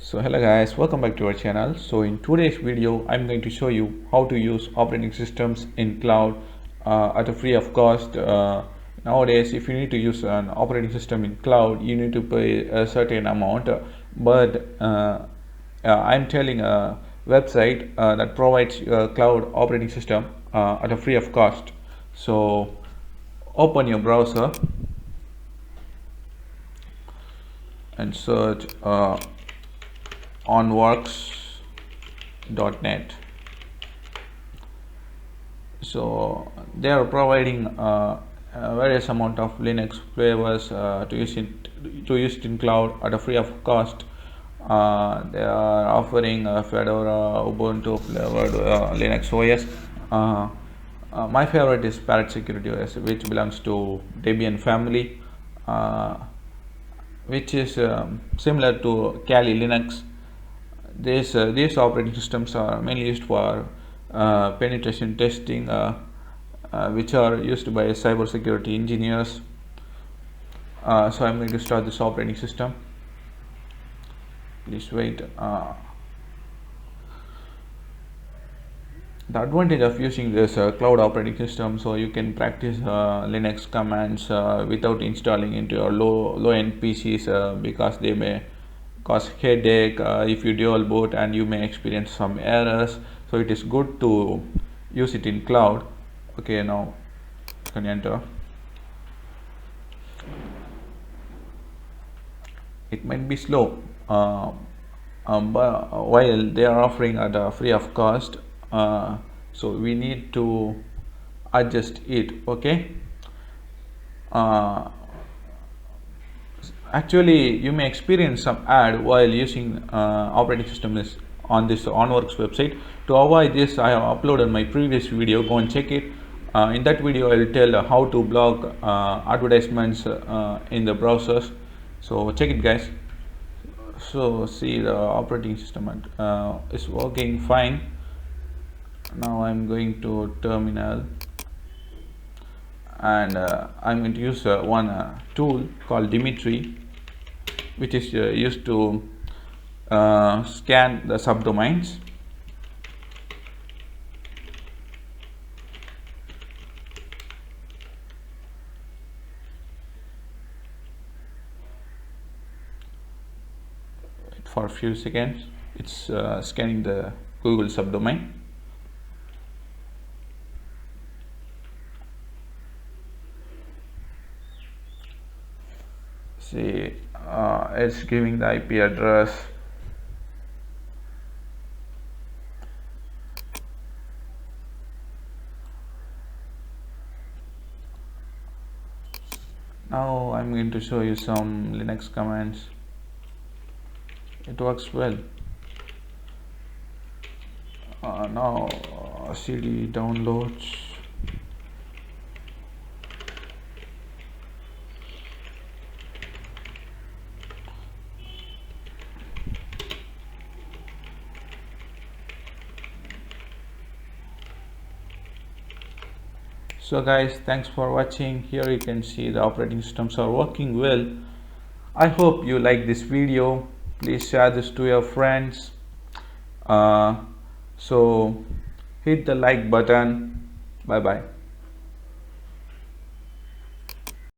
So hello guys, welcome back to our channel. So in today's video I'm going to show you how to use operating systems in cloud at a free of cost. Nowadays if you need to use an operating system in cloud, you need to pay a certain amount, I'm telling a website that provides a cloud operating system at a free of cost. So open your browser and search onworks.net. So they are providing various amount of Linux flavors to use it in cloud at a free of cost. They are offering Fedora, Ubuntu flavored Linux OS. My favorite is Parrot Security OS, which belongs to Debian family, which is similar to Kali Linux. These operating systems are mainly used for penetration testing, which are used by cybersecurity engineers. So I'm going to start this operating system. Please wait. The advantage of using this cloud operating system, so you can practice Linux commands without installing into your low-end PCs, because they may cause headache if you dual boot, and you may experience some errors. So it is good to use it in cloud. Okay, now you can enter. It might be slow, but while they are offering at a free of cost, so we need to adjust it. Okay, actually you may experience some ad while using operating system is on this onworks website. To avoid this, I have uploaded my previous video. Go and check it. In that video I will tell how to block advertisements in the browsers, so check it guys. So see, the operating system is working fine. Now I'm going to terminal, and I'm going to use one tool called Dimitri, which is used to scan the subdomains. Wait for a few seconds. It's scanning the Google subdomain. See, it's giving the IP address. Now I'm going to show you some Linux commands. It works well. Now CD downloads. So guys, thanks for watching. Here you can see the operating systems are working well. I hope you like this video. Please share this to your friends. So hit the like button. Bye bye.